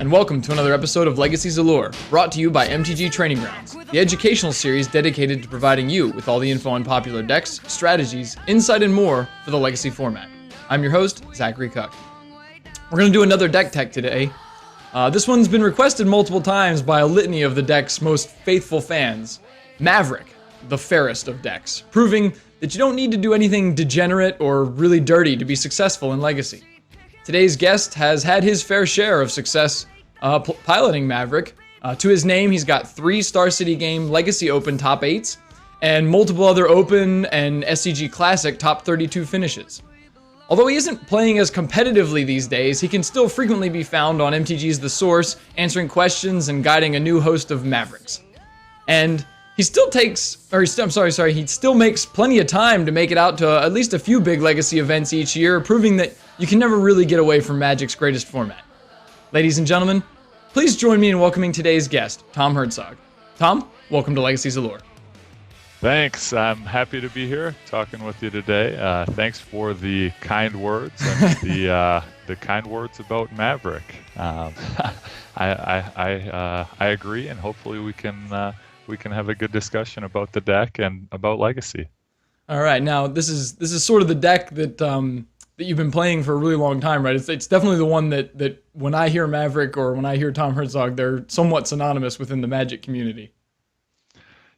and welcome to another episode of Legacy's Allure, brought to you by MTG Training Grounds, the educational series dedicated to providing you with all the info on popular decks, strategies, insight, and more for the Legacy format. I'm your host, Zachary Cuck. We're going to do another deck tech today. This one's been requested multiple times by a litany of the deck's most faithful fans. Maverick, the fairest of decks, proving that you don't need to do anything degenerate or really dirty to be successful in Legacy. Today's guest has had his fair share of success piloting Maverick. To his name, he's got 3 Star City Game Legacy Open top 8s, and multiple other Open and SCG Classic top 32 finishes. Although he isn't playing as competitively these days, he can still frequently be found on MTG's The Source, answering questions and guiding a new host of Mavericks. And he still makes plenty of time to make it out to at least a few big Legacy events each year, proving that you can never really get away from Magic's greatest format. Ladies and gentlemen, please join me in welcoming today's guest, Tom Herzog. Tom, welcome to Legacy's Allure. Thanks. I'm happy to be here talking with you today. Thanks for the kind words and the kind words about Maverick. I agree, and hopefully we can have a good discussion about the deck and about Legacy. All right. Now this is sort of the deck that you've been playing for a really long time, right? It's definitely the one that when I hear Maverick or when I hear Tom Herzog, they're somewhat synonymous within the Magic community.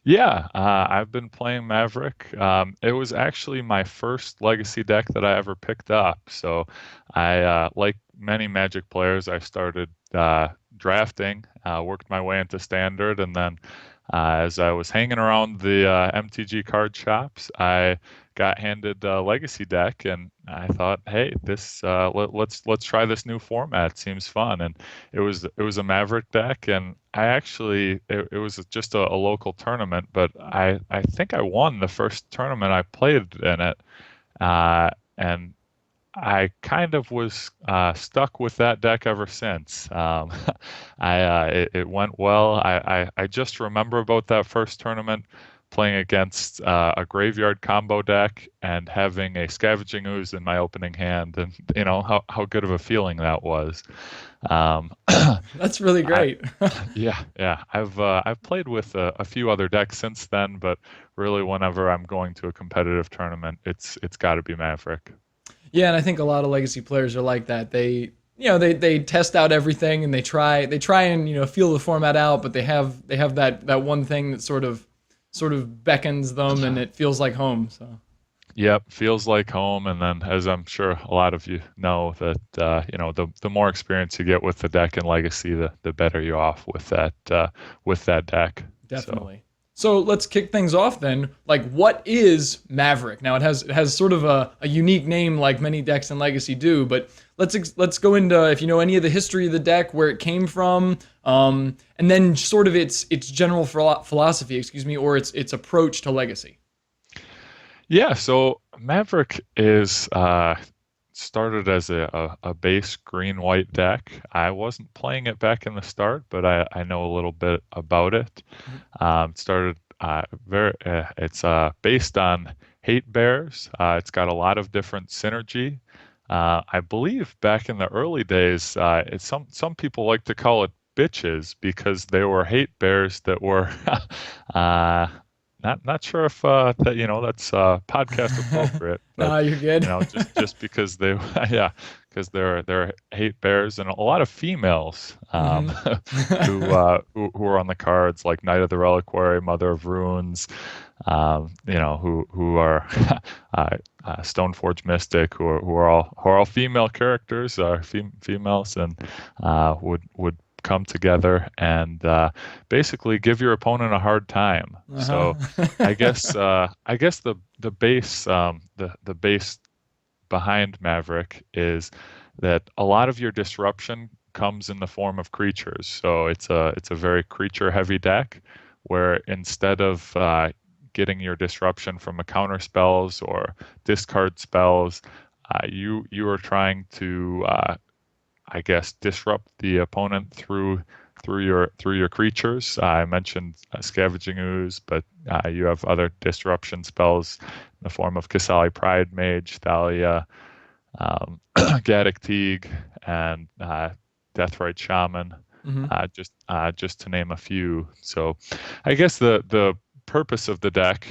Yeah, I've been playing Maverick. It was actually my first Legacy deck that I ever picked up. So I, like many Magic players, I started drafting, worked my way into Standard, and then as I was hanging around the MTG card shops, I got handed a Legacy deck, and I thought, hey, this let's try this new format. Seems fun, and it was a Maverick deck, and I actually it was just a local tournament, but I think I won the first tournament I played in it, and I kind of was stuck with that deck ever since. It went well. I just remember about that first tournament playing against a graveyard combo deck and having a Scavenging Ooze in my opening hand, and you know how good of a feeling that was. That's really great. Yeah. I've played with a few other decks since then, but really whenever I'm going to a competitive tournament, it's got to be Maverick. Yeah, and I think a lot of Legacy players are like that. They test out everything and they try and feel the format out, but they have that one thing that sort of beckons them and it feels like home. So. Yep, feels like home, and then as I'm sure a lot of you know that the more experience you get with the deck in Legacy, the better you're off with that deck. Definitely. So let's kick things off then. Like, what is Maverick? Now it has sort of a unique name, like many decks in Legacy do. But let's go into, if you know any of the history of the deck, where it came from, and then sort of its general philosophy, or its approach to Legacy. Yeah. So Maverick is started as a base green-white deck. I wasn't playing it back in the start, but I know a little bit about it. It started it's based on Hate Bears. It's got a lot of different synergy. I believe back in the early days, some people like to call it bitches because they were hate bears that were Not sure if that's podcast appropriate. But, no, you're good. Just because because they're hate bears, and a lot of females who are on the cards, like Knight of the Reliquary, Mother of Runes, who are Stoneforge Mystic, who are all female characters, females, and would come together and basically give your opponent a hard time. So I guess the base behind Maverick is that a lot of your disruption comes in the form of creatures. So it's a very creature heavy deck where instead of getting your disruption from a counter spells or discard spells, you are trying to disrupt the opponent through your creatures. I mentioned Scavenging Ooze, but you have other disruption spells in the form of Kasali Pride Mage, Thalia, Gaddock Teague, and Deathrite Shaman, Hmm. just to name a few. So I guess the purpose of the deck,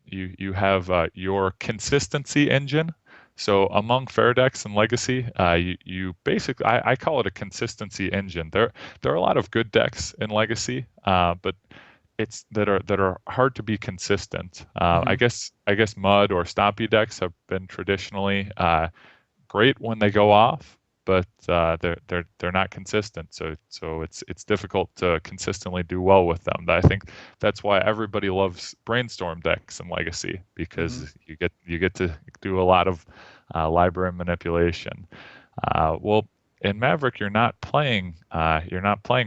you have your consistency engine. So among fair decks and legacy, you basically, I call it a consistency engine. There are a lot of good decks in legacy, but it's that are hard to be consistent. Hmm. I guess mud or stompy decks have been traditionally great when they go off, but they're not consistent. So it's difficult to consistently do well with them. I think that's why everybody loves brainstorm decks in Legacy, Hmm. because you get to do a lot of library manipulation. Well, in Maverick, you're not playing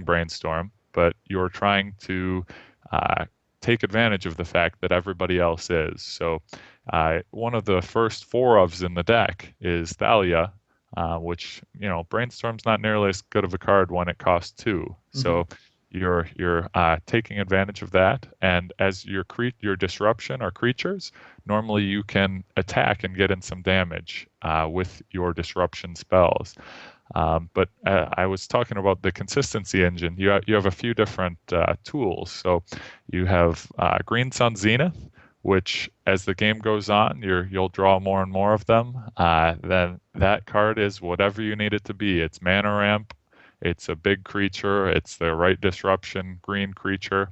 brainstorm, but you're trying to uh, take advantage of the fact that everybody else is. So one of the first four ofs in the deck is Thalia, which, Brainstorm's not nearly as good of a card when it costs two. Hmm. So you're taking advantage of that, and as your disruption are creatures, normally you can attack and get in some damage with your disruption spells. But I was talking about the consistency engine. You have a few different tools. So you have Green Sun Zenith, which, as the game goes on, you'll draw more and more of them. Then that card is whatever you need it to be. It's mana ramp. It's a big creature. It's the right disruption green creature,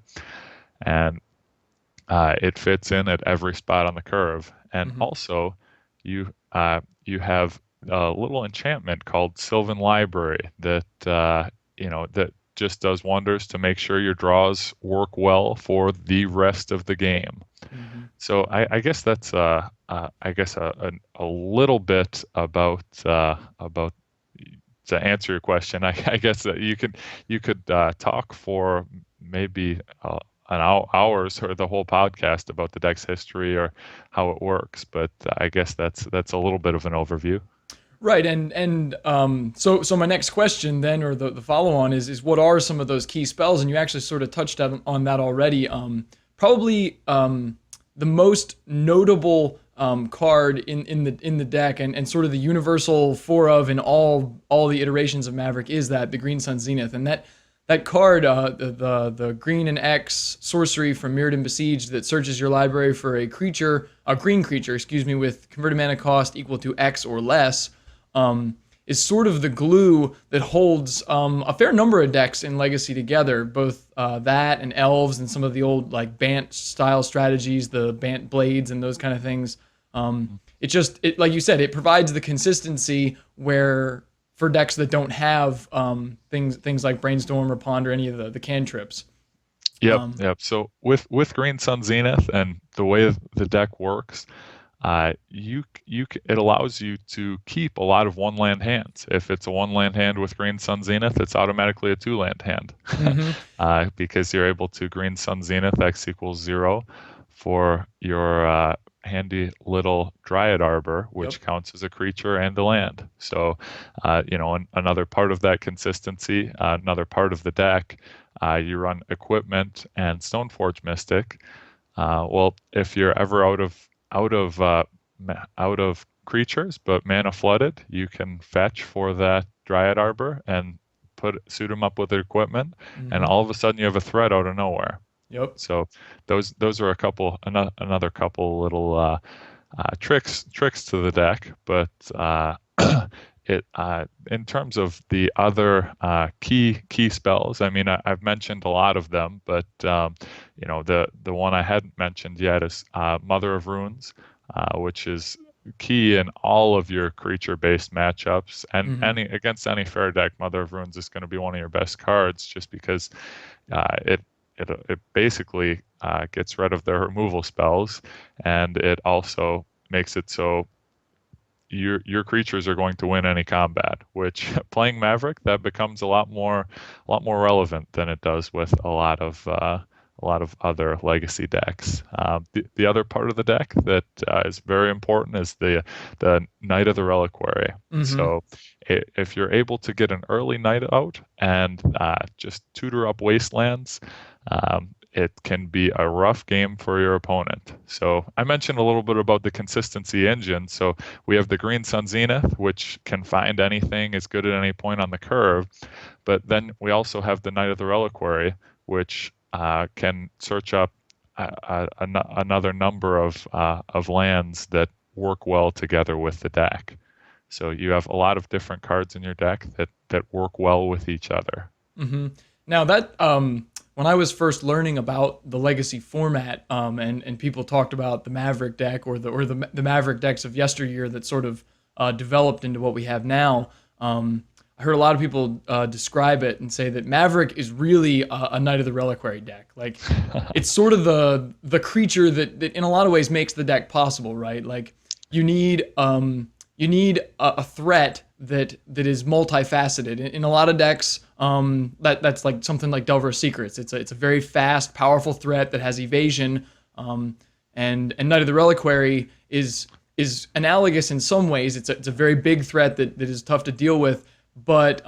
and it fits in at every spot on the curve. And Hmm. also, you have a little enchantment called Sylvan Library that just does wonders to make sure your draws work well for the rest of the game. Hmm. So I guess that's a little bit about to answer your question. I guess that you could talk for maybe hours or the whole podcast about the deck's history or how it works, but I guess that's a little bit of an overview. Right, so my next question then, or the follow on is what are some of those key spells? And you actually sort of touched on that already. Probably the most notable card in the deck, and sort of the universal four of in all the iterations of Maverick, is that the Green Sun Zenith, and that card, the green and X sorcery from Mirrodin Besieged that searches your library for a green creature, excuse me, with converted mana cost equal to X or less, is sort of the glue that holds a fair number of decks in Legacy together, both that and Elves and some of the old like Bant style strategies, the Bant blades and those kind of things. It like you said, it provides the consistency where for decks that don't have things like Brainstorm or Ponder, any of the cantrips. Yep, Um, yep. So with Green Sun Zenith and the way the deck works, it allows you to keep a lot of one land hands. If it's a one land hand with Green Sun Zenith, it's automatically a two land hand, mhm. because you're able to Green Sun Zenith X equals 0 for your handy little Dryad Arbor, Yep. which counts as a creature and a land. So, another part of that consistency, another part of the deck, you run Equipment and Stoneforge Mystic. Well, if you're ever out of creatures but mana flooded, you can fetch for that Dryad Arbor and suit them up with equipment, and Mhm. all of a sudden you have a threat out of nowhere. Yep. So those are another couple little tricks to the deck, but it in terms of the other key spells, I mean, I've mentioned a lot of them, but the one I hadn't mentioned yet is Mother of Runes, which is key in all of your creature-based matchups, and Mhm. against any fair deck. Mother of Runes is going to be one of your best cards, just because it basically gets rid of their removal spells, and it also makes it so your creatures are going to win any combat. Which playing Maverick, that becomes a lot more relevant than it does with a lot of other legacy decks. The other part of the deck that is very important is the Knight of the Reliquary. Mhm. So if you're able to get an early Knight out and just tutor up Wastelands, it can be a rough game for your opponent. So I mentioned a little bit about the consistency engine. So we have the Green Sun Zenith, which can find anything, is good at any point on the curve. But then we also have the Knight of the Reliquary, which can search up another number of lands that work well together with the deck. So you have a lot of different cards in your deck that work well with each other. Mm-hmm. Now that when I was first learning about the Legacy format, and people talked about the Maverick deck or the Maverick decks of yesteryear that sort of developed into what we have now, I heard a lot of people describe it and say that Maverick is really a Knight of the Reliquary deck. Like, it's sort of the creature that in a lot of ways makes the deck possible, right? Like, you need a threat that is multifaceted. In a lot of decks, that's like something like Delver's Secrets. It's a very fast, powerful threat that has evasion, and Knight of the Reliquary is analogous in some ways. It's a very big threat that is tough to deal with, but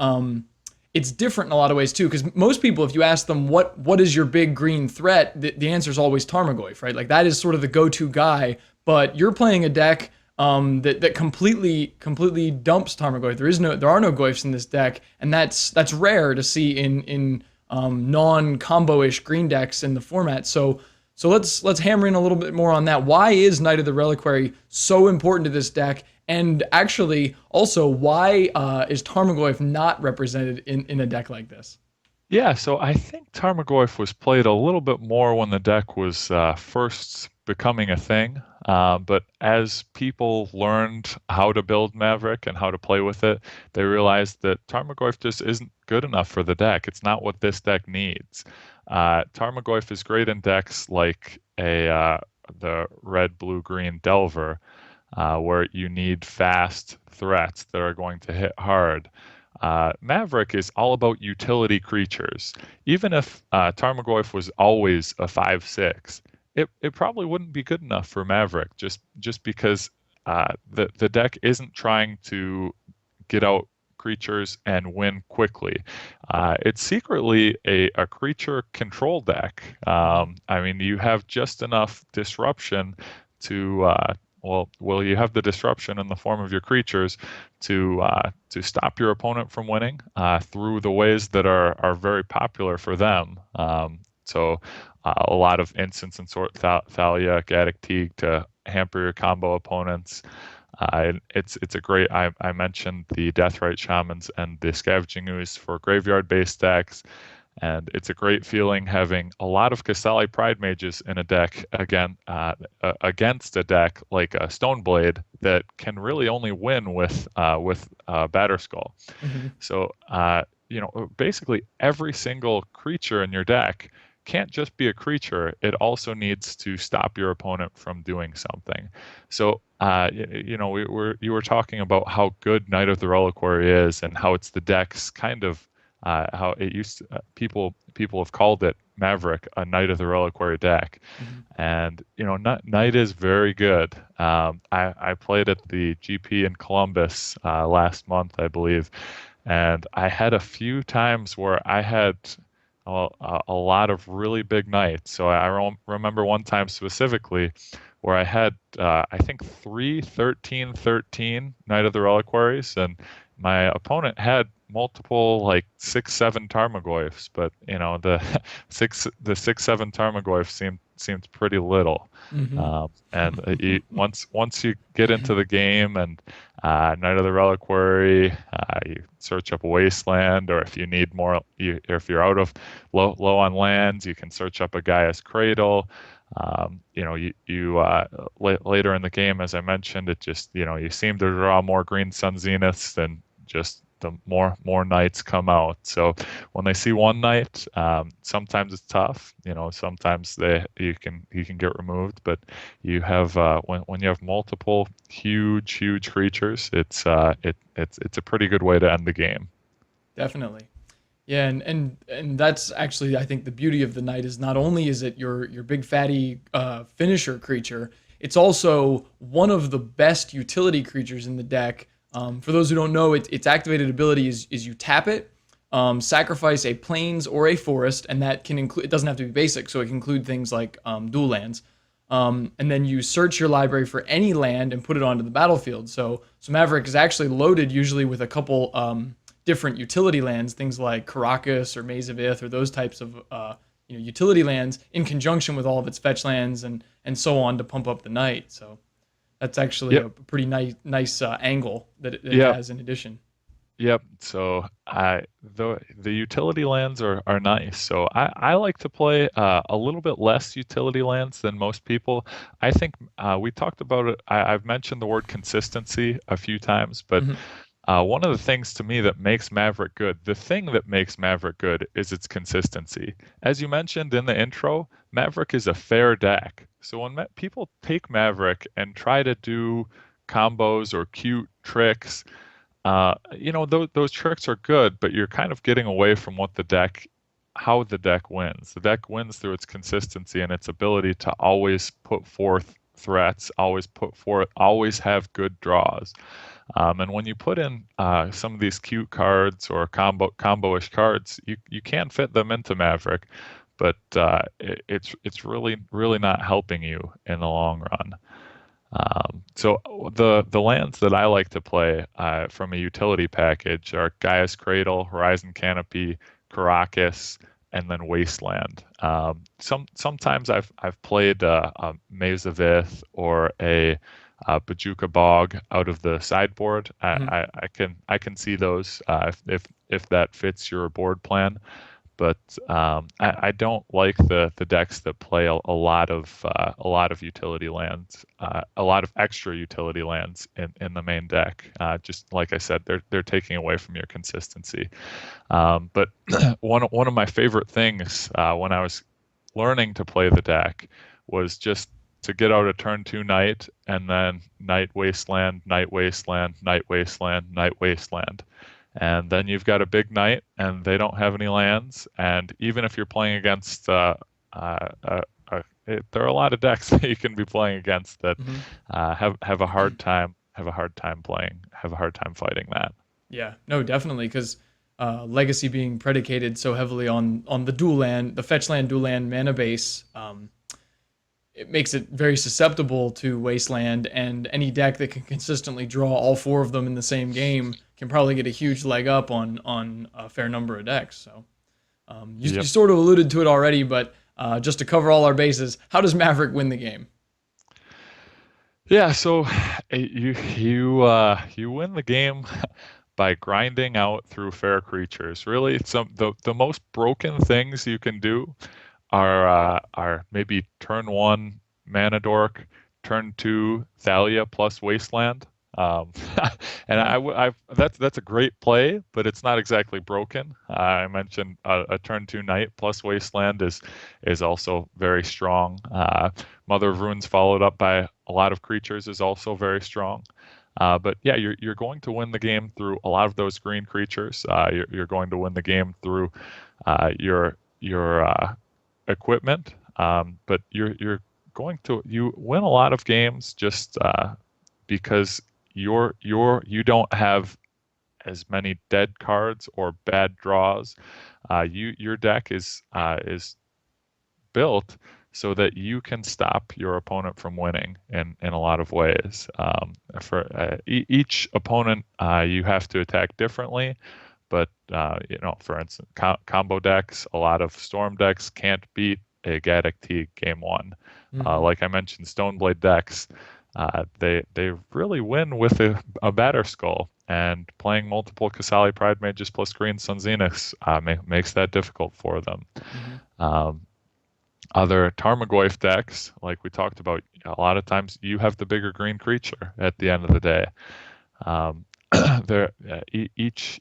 it's different in a lot of ways too. Because most people, if you ask them what is your big green threat, the answer is always Tarmogoyf, right? Like, that is sort of the go-to guy. But you're playing a deck that completely dumps Tarmogoyf. There are no Goyfs in this deck, and that's rare to see in non-combo-ish green decks in the format. So let's hammer in a little bit more on that. Why is Knight of the Reliquary so important to this deck? And actually, also, why is Tarmogoyf not represented in a deck like this? Yeah, so I think Tarmogoyf was played a little bit more when the deck was first becoming a thing. But as people learned how to build Maverick and how to play with it, they realized that Tarmogoyf just isn't good enough for the deck. It's not what this deck needs. Tarmogoyf is great in decks like the red, blue, green Delver, where you need fast threats that are going to hit hard. Maverick is all about utility creatures. Even if Tarmogoyf was always a 5/6, it probably wouldn't be good enough for Maverick, just because the deck isn't trying to get out creatures and win quickly. It's secretly a creature control deck. I mean, you have just enough disruption to you have the disruption in the form of your creatures to stop your opponent from winning through the ways that are very popular for them. A lot of Instants and Sort Thalia, Gaddock Teeg to hamper your combo opponents. It's a great. I mentioned the Deathrite Shamans and the Scavenging Ooze for graveyard-based decks. And it's a great feeling having a lot of Kasali Pride Mages in a deck against a deck like a Stoneblade that can really only win with Batterskull. Mm-hmm. So basically every single creature in your deck can't just be a creature. It also needs to stop your opponent from doing something. So you were talking about how good Knight of the Reliquary is and how it's the deck's kind of how it used to, people have called it Maverick, a Knight of the Reliquary deck. Mm-hmm. And Knight is very good. I played at the GP in Columbus last month, I believe, and I had a few times where I had a lot of really big Knights. So I remember one time specifically where I had I think 3 13 Knight of the Reliquaries, and my opponent had multiple like 6-7 Tarmogoyfs, but the 6-7 Tarmogoyf seemed pretty little. Mm-hmm. And once you get into the game and Knight of the Reliquary, you search up a Wasteland, or if you need more, if you're out of low on lands, you can search up a Gaia's Cradle. Later in the game, as I mentioned, it just you seem to draw more Green Sun Zeniths than just the more Knights come out. So when they see one Knight, sometimes it's tough. Sometimes you can get removed, but you have when you have multiple huge creatures, it's a pretty good way to end the game. Definitely. Yeah, and that's actually, I think, the beauty of the Knight is not only is it your big fatty finisher creature, it's also one of the best utility creatures in the deck. For those who don't know, its activated ability is you tap it, sacrifice a plains or a forest, and that can include, it doesn't have to be basic, so it can include things like dual lands. And then you search your library for any land and put it onto the battlefield. So Maverick is actually loaded usually with a couple different utility lands, things like Caracas or Maze of Ith or those types of utility lands in conjunction with all of its fetch lands and so on to pump up the night. So that's actually a pretty nice angle that it has in addition. Yep. So the utility lands are nice. So I like to play a little bit less utility lands than most people. I think we talked about it. I've mentioned the word consistency a few times, but one of the things to me that makes Maverick good, the thing that makes Maverick good is its consistency. As you mentioned in the intro, Maverick is a fair deck. So when people take Maverick and try to do combos or cute tricks, those tricks are good, but you're kind of getting away from how the deck wins. The deck wins through its consistency and its ability to always put forth threats, always have good draws. And when you put in some of these cute cards or combo-ish cards, you can fit them into Maverick, but it's really, really not helping you in the long run. So the lands that I like to play from a utility package are Gaia's Cradle, Horizon Canopy, Caracas, and then Wasteland. Sometimes I've played a Maze of Ith or a Bajuka Bog out of the sideboard. I can see those if that fits your board plan. But I don't like the decks that play a lot of utility lands, a lot of extra utility lands in the main deck. Just like I said, they're taking away from your consistency. But one of my favorite things when I was learning to play the deck was just to get out a turn 2 Knight and then Knight Wasteland, Knight Wasteland, Knight Wasteland, Knight Wasteland. And then you've got a big Knight, and they don't have any lands. And even if you're playing against, there are a lot of decks that you can be playing against that have a hard time fighting that. Yeah, no, definitely, because Legacy being predicated so heavily on the fetch land, dual land mana base, it makes it very susceptible to Wasteland, and any deck that can consistently draw all 4 of them in the same game can probably get a huge leg up on a fair number of decks. So you sort of alluded to it already, but just to cover all our bases, how does Maverick win the game? Yeah, so you win the game by grinding out through fair creatures. Really, the most broken things you can do are maybe turn 1 Mana Dork, turn 2 Thalia plus Wasteland. And that's a great play, but it's not exactly broken. I mentioned a turn 2 Knight plus Wasteland is also very strong. Mother of Runes followed up by a lot of creatures is also very strong. But yeah, you're going to win the game through a lot of those green creatures. You're going to win the game through your equipment, but you win a lot of games just because you don't have as many dead cards or bad draws. Your deck is built so that you can stop your opponent from winning in a lot of ways. For each opponent, you have to attack differently. But for instance, combo decks, a lot of Storm decks can't beat a Gaddock Teeg game 1. Like I mentioned, Stoneblade decks, they really win with a Batter Skull, and playing multiple Kasali Pride Mages plus Green Sun Zeniths makes that difficult for them. Other Tarmogoyf decks, like we talked about, a lot of times you have the bigger green creature at the end of the day.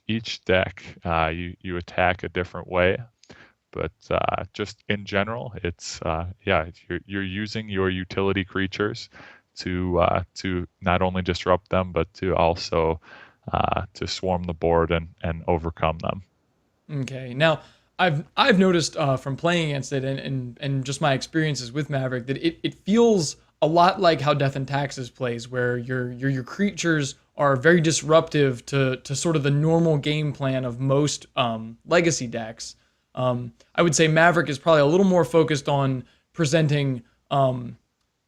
Each deck you attack a different way, but just in general, it's you're using your utility creatures to not only disrupt them, but to also to swarm the board and overcome them. Okay, now I've noticed from playing against it and just my experiences with Maverick that it feels a lot like how Death and Taxes plays, where your creatures are very disruptive to sort of the normal game plan of most legacy decks. I would say Maverick is probably a little more focused on presenting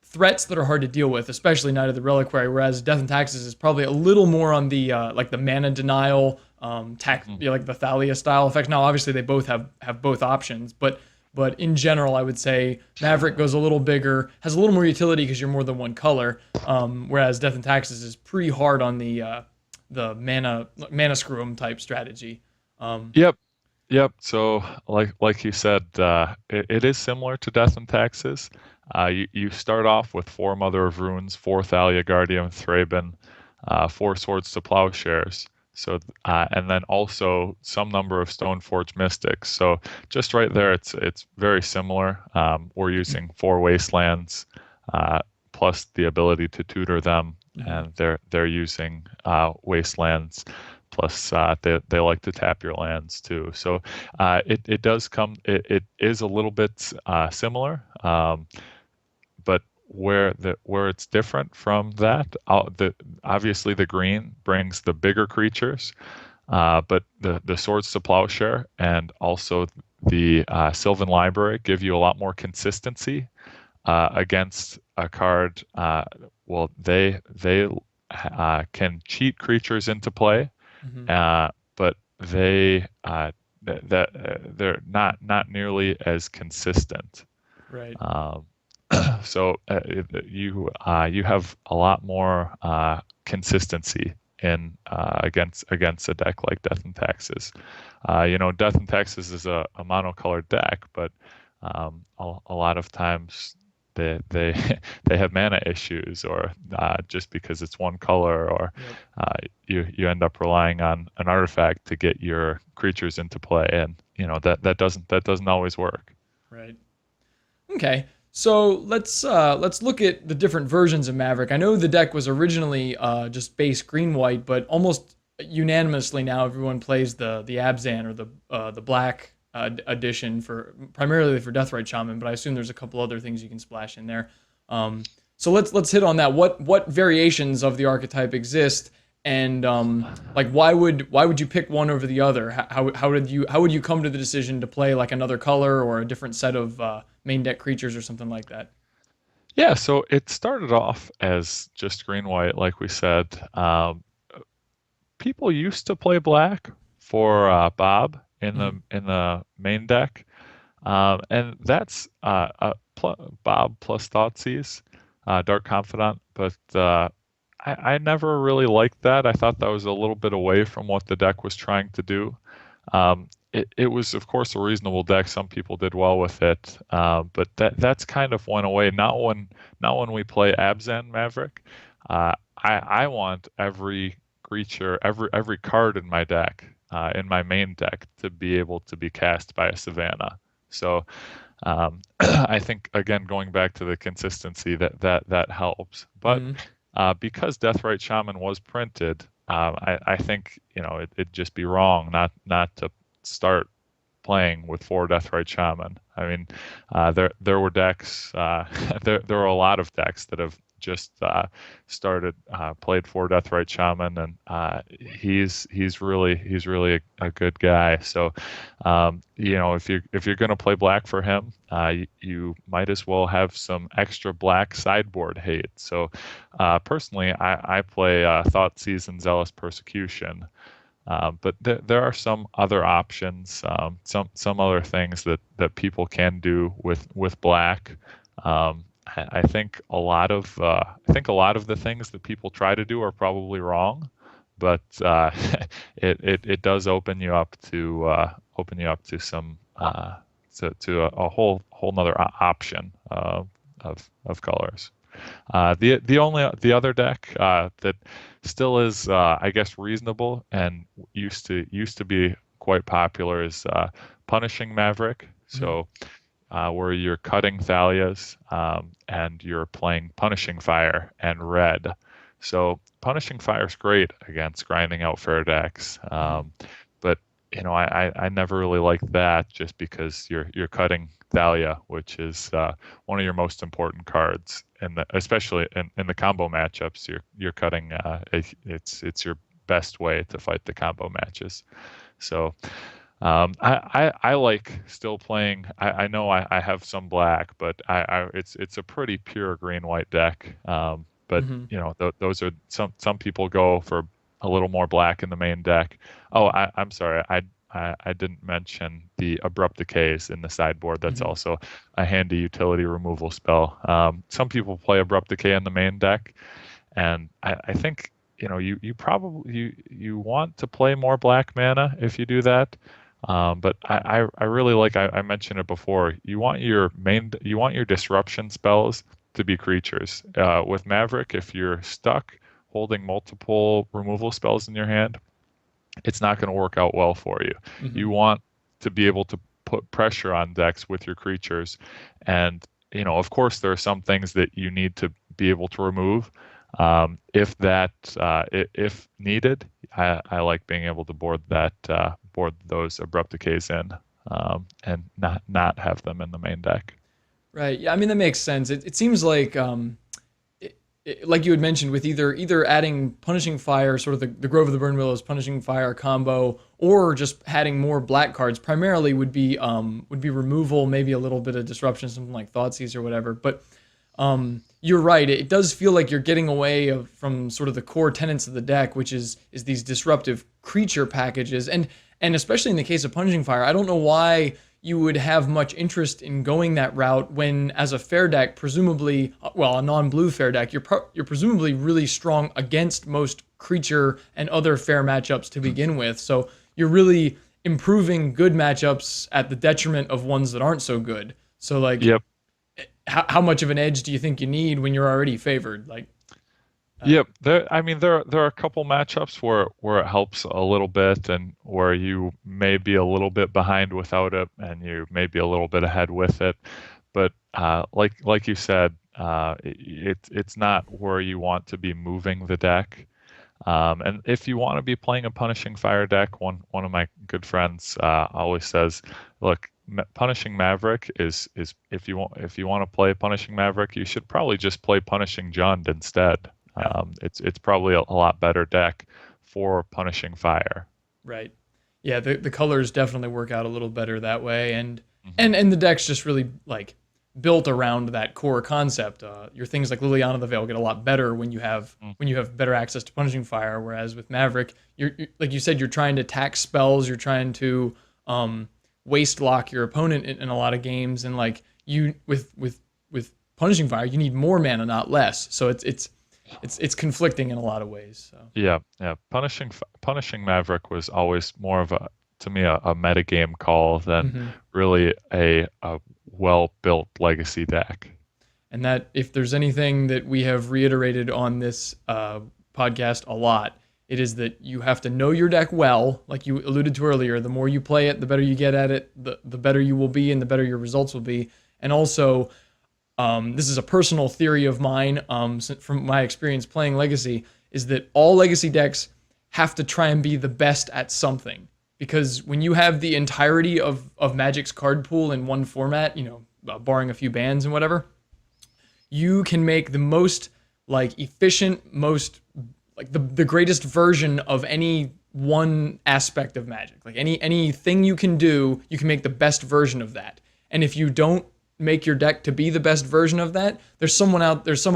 threats that are hard to deal with, especially Night of the Reliquary, whereas Death and Taxes is probably a little more on the like the mana denial, like the Thalia style effects. Now, obviously, they both have both options, but in general, I would say Maverick goes a little bigger, has a little more utility because you're more than one color, whereas Death and Taxes is pretty hard on the mana screw 'em type strategy. Yep. Yep. So, like you said, it is similar to Death and Taxes. You start off with 4 Mother of Runes, 4 Thalia Guardian Thraben, 4 Swords to Plowshares. So, and then also some number of Stoneforge Mystics. So, just right there, it's very similar. We're using 4 Wastelands plus the ability to tutor them, and they're using Wastelands. Plus, they like to tap your lands too. So it does come. It is a little bit similar, but where it's different from that, obviously the green brings the bigger creatures, but the Swords to Plowshare and also the Sylvan Library give you a lot more consistency against a card. Well, they can cheat creatures into play. But they're not nearly as consistent. Right. So you have a lot more consistency in against a deck like Death and Taxes. Death and Taxes is a monocolored deck, but a lot of times they have mana issues, or just because it's one color, or you end up relying on an artifact to get your creatures into play, and that doesn't always work. Right. Okay. So let's look at the different versions of Maverick. I know the deck was originally just base green white, but almost unanimously now everyone plays the Abzan or the black edition primarily for Deathrite Shaman, but I assume there's a couple other things you can splash in there. So let's hit on that. What variations of the archetype exist, and why would you pick one over the other? How would you come to the decision to play like another color or a different set of main deck creatures or something like that? Yeah, so it started off as just green white, like we said. People used to play black for Bob in the main deck, and that's Bob plus Thoughtseize, Dark Confidant. But I never really liked that. I thought that was a little bit away from what the deck was trying to do. It was, of course, a reasonable deck. Some people did well with it, but that's kind of went away. Not when we play Abzan Maverick. I want every creature, every card in my deck, in my main deck, to be able to be cast by a Savannah. So I think, again, going back to the consistency, that helps. But because Deathrite Shaman was printed, I think it'd just be wrong not to start playing with 4 Deathrite Shaman. I mean, there were decks. There were a lot of decks that have just played 4 Deathrite Shaman, and he's really a good guy. So if you're gonna play black for him, you might as well have some extra black sideboard hate. So personally, I play Thoughtseize and Zealous Persecution. But there are some other options, some other things that people can do with black. I think a lot of the things that people try to do are probably wrong, but it does open you up to some to a whole nother option of colors. The other deck that still is, I guess, reasonable and used to be quite popular is Punishing Maverick. So where you're cutting Thalias and you're playing Punishing Fire and red. So Punishing Fire is great against grinding out fair decks, but I never really liked that just because you're cutting Thalia, which is one of your most important cards, and especially in the combo matchups, you're cutting. It's your best way to fight the combo matches. So I like still playing. I know I have some black, but it's a pretty pure green white deck. But Hmm. those are some people go for a little more black in the main deck. Oh, I'm sorry. I didn't mention the abrupt decays in the sideboard. That's Hmm. also a handy utility removal spell. Some people play abrupt decay in the main deck, and I think you probably you want to play more black mana if you do that. But I really like I mentioned it before. You want your disruption spells to be creatures. With Maverick, if you're stuck holding multiple removal spells in your hand, it's not going to work out well for you. Hmm. You want to be able to put pressure on decks with your creatures, and of course, there are some things that you need to be able to remove. If needed, I like being able to board those abrupt decays in, and not have them in the main deck. Right. Yeah. I mean, that makes sense. It seems like, like you had mentioned, with either adding Punishing Fire, sort of the Grove of the Burn Willows Punishing Fire combo, or just adding more black cards. Primarily would be removal, maybe a little bit of disruption, something like Thoughtseize or whatever. But you're right. It does feel like you're getting away from sort of the core tenets of the deck, which is these disruptive creature packages, and especially in the case of Punishing Fire, I don't know why you would have much interest in going that route when, as a fair deck, presumably, well, a non-blue fair deck, you're presumably really strong against most creature and other fair matchups to begin with. So you're really improving good matchups at the detriment of ones that aren't so good. So like, Yep. how much of an edge do you think you need when you're already favored? Like, Yep. I mean, there are a couple matchups where it helps a little bit, and where you may be a little bit behind without it, and you may be a little bit ahead with it. But like you said, it's not where you want to be moving the deck. And if you want to be playing a Punishing Fire deck, one of my good friends always says, "Look, Punishing Maverick is if you want to play Punishing Maverick, you should probably just play Punishing Jund instead. yeah, It's probably a lot better deck for Punishing Fire." right. Yeah, the colors definitely work out a little better that way, and Hmm. and the deck's just really like built around that core concept. Your things like Liliana the Veil get a lot better when you have better access to Punishing Fire, whereas with Maverick, you're like you said, you're trying to tax spells, you're trying to waste lock your opponent in a lot of games, and like you with Punishing Fire, you need more mana, not less. So it's conflicting in a lot of ways. So. Yeah, yeah. Punishing Maverick was always more of to me, a metagame call than Hmm. really a well-built legacy deck. And that if there's anything that we have reiterated on this podcast a lot, it is that you have to know your deck well, like you alluded to earlier. The more you play it, the better you get at it, the better you will be, and the better your results will be. And also, this is a personal theory of mine from my experience playing Legacy, is that all Legacy decks have to try and be the best at something. Because when you have the entirety of Magic's card pool in one format, barring a few bans and whatever, you can make the most like efficient, most like the greatest version of any one aspect of Magic. Like anything you can do, you can make the best version of that. And if you don't make your deck to be the best version of that, there's some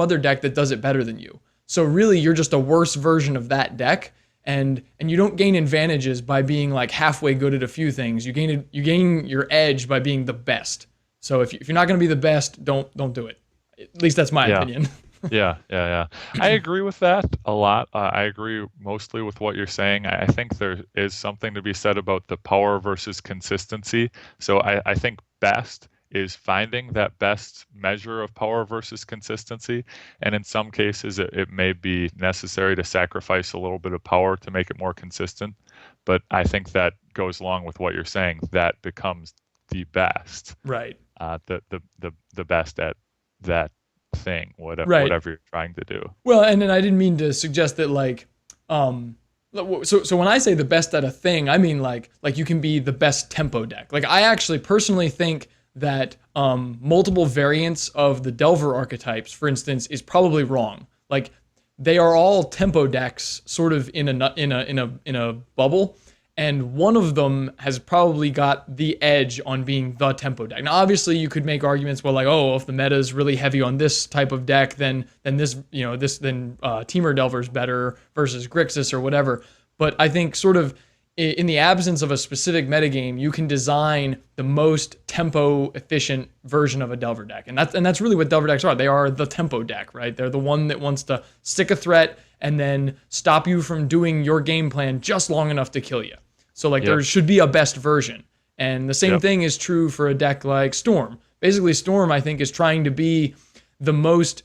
other deck that does it better than you. So really you're just a worse version of that deck, and you don't gain advantages by being like halfway good at a few things. You gain your edge by being the best. So if you're not going to be the best, don't do it. At least that's my Yeah. opinion. Yeah. I agree with that a lot. I agree mostly with what you're saying. I think there is something to be said about the power versus consistency. So I think best is finding that best measure of power versus consistency. And in some cases, it may be necessary to sacrifice a little bit of power to make it more consistent. But I think that goes along with what you're saying. That becomes the best, Right. the best at that thing, Right. whatever you're trying to do. Well, and then I didn't mean to suggest that like So when I say the best at a thing, I mean like you can be the best tempo deck. Like I actually personally think that multiple variants of the Delver archetypes, for instance, is probably wrong. Like they are all tempo decks, sort of in a bubble, and one of them has probably got the edge on being the tempo deck. Now, obviously, you could make arguments, well, like, oh, if the meta is really heavy on this type of deck, then Temur Delver's better versus Grixis or whatever. But I think sort of in the absence of a specific metagame, you can design the most tempo efficient version of a Delver deck. And that's really what Delver decks are. They are the tempo deck, right? They're the one that wants to stick a threat and then stop you from doing your game plan just long enough to kill you. So like there should be a best version. And the same thing is true for a deck like Storm. Basically, Storm, I think, is trying to be the most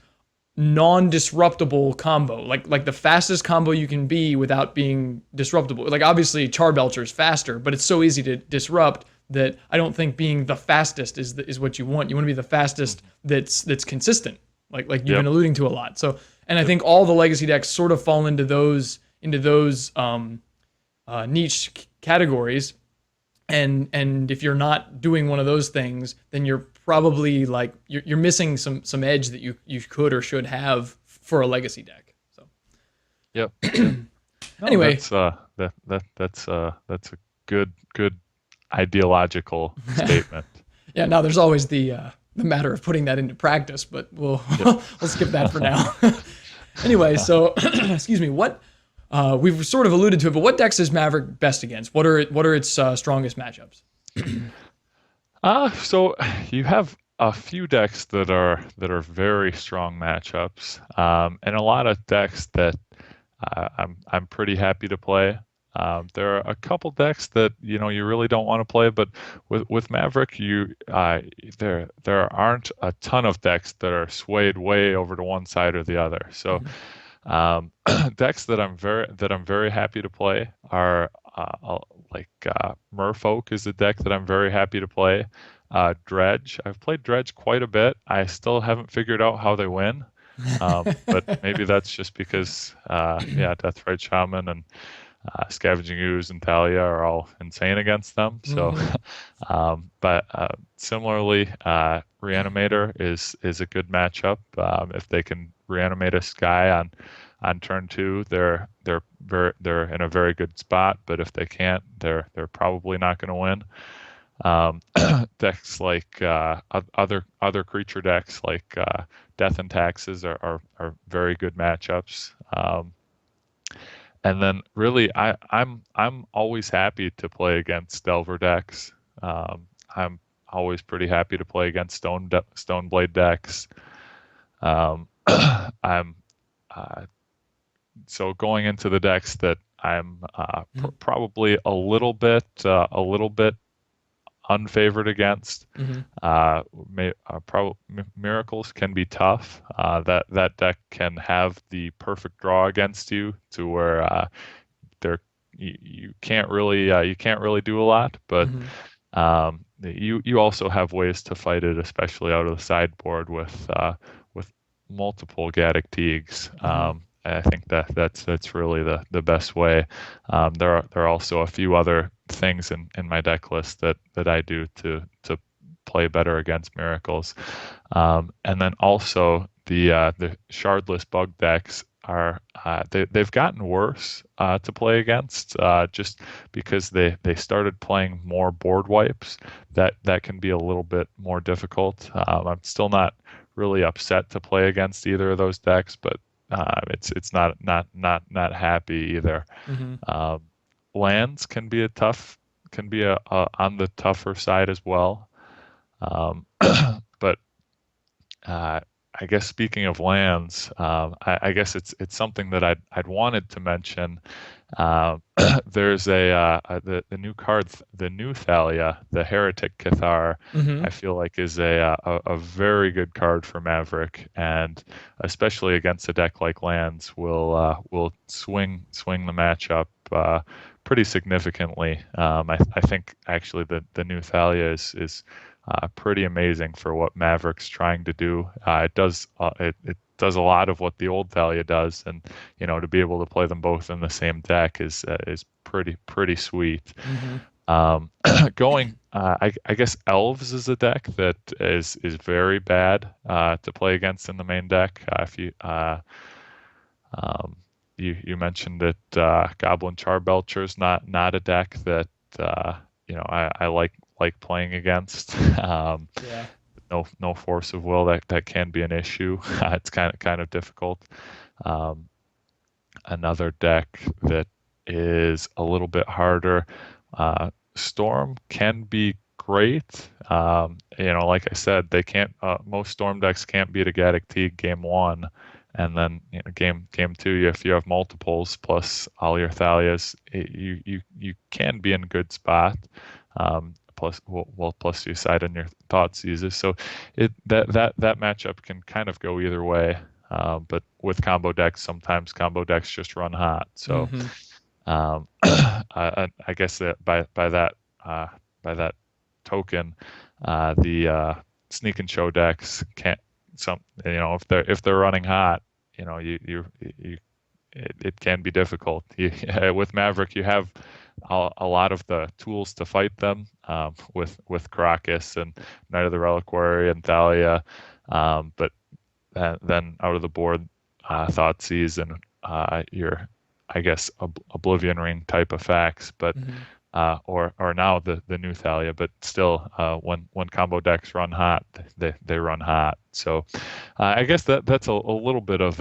non-disruptible combo, like the fastest combo you can be without being disruptible. Like obviously Charbelcher is faster, but it's so easy to disrupt that I don't think being the fastest is what you want. You want to be the fastest that's consistent, like you've been alluding to a lot. So, and I think all the legacy decks sort of fall into those niche categories. And if you're not doing one of those things, then you're probably like you're missing some edge that you could or should have for a legacy deck. So Yep. Anyway, that's a good ideological statement. Yeah, now there's always the matter of putting that into practice, but we'll skip that for now. Anyway, so excuse me, what we've sort of alluded to it, but what decks is Maverick best against? What are its strongest matchups? So you have a few decks that are very strong matchups, and a lot of decks that I'm pretty happy to play. There are a couple decks that you really don't want to play, but with Maverick, there aren't a ton of decks that are swayed way over to one side or the other. So decks that I'm very happy to play are Merfolk is a deck that I'm very happy to play. Dredge, I've played Dredge quite a bit. I still haven't figured out how they win, but maybe that's just because Deathrite Shaman and Scavenging Ooze and Thalia are all insane against them. So, but similarly, Reanimator is a good matchup. If they can reanimate a Sky on turn 2, they're in a very good spot. But if they can't, they're probably not going to win. Decks like other creature decks like Death and Taxes are very good matchups. And then really, I'm always happy to play against Delver decks. I'm always pretty happy to play against Stoneblade decks. So going into the decks that I'm probably a little bit unfavored against. Miracles can be tough. That deck can have the perfect draw against you to where you can't really do a lot. But you also have ways to fight it, especially out of the sideboard with multiple Gaddock Teagues. I think that's really the best way. There are also a few other things in my deck list that I do to play better against Miracles, and then also the Shardless Bug decks are they've gotten worse to play against just because they started playing more board wipes. That can be a little bit more difficult. I'm still not really upset to play against either of those decks, but it's not happy either. Lands can be on the tougher side as well. But I guess speaking of lands, I guess it's something that I'd wanted to mention. There's the new card, the new Thalia, the Heretic Cathar. I feel like is a very good card for Maverick, and especially against a deck like lands, will swing the matchup pretty significantly. I think actually the new Thalia is pretty amazing for what Maverick's trying to do. It does a lot of what the old Thalia does, and to be able to play them both in the same deck is pretty sweet. Mm-hmm. I guess Elves is a deck that is very bad to play against in the main deck. If you you mentioned that Goblin Charbelcher is not a deck that I like playing against. Yeah. No force of will, that can be an issue. It's kind of difficult. Another deck that is a little bit harder. Storm can be great. Like I said, they can't. Most Storm decks can't beat a Gaddock Teeg game one, and then game two, if you have multiples plus all your Thalias, you can be in a good spot. Plus you side on your Thoughtseize. So that matchup can kind of go either way. But with combo decks, sometimes combo decks just run hot. So I guess that by that token, the sneak and show decks can't. If they're running hot, it can be difficult. With Maverick, you have a lot of the tools to fight them, with Crocus and Knight of the Reliquary and Thalia, but then out of the board, Thoughtseize and your, I guess, Oblivion Ring type effects, but or now the new Thalia, but still, when combo decks run hot, they run hot. So I guess that's a little bit of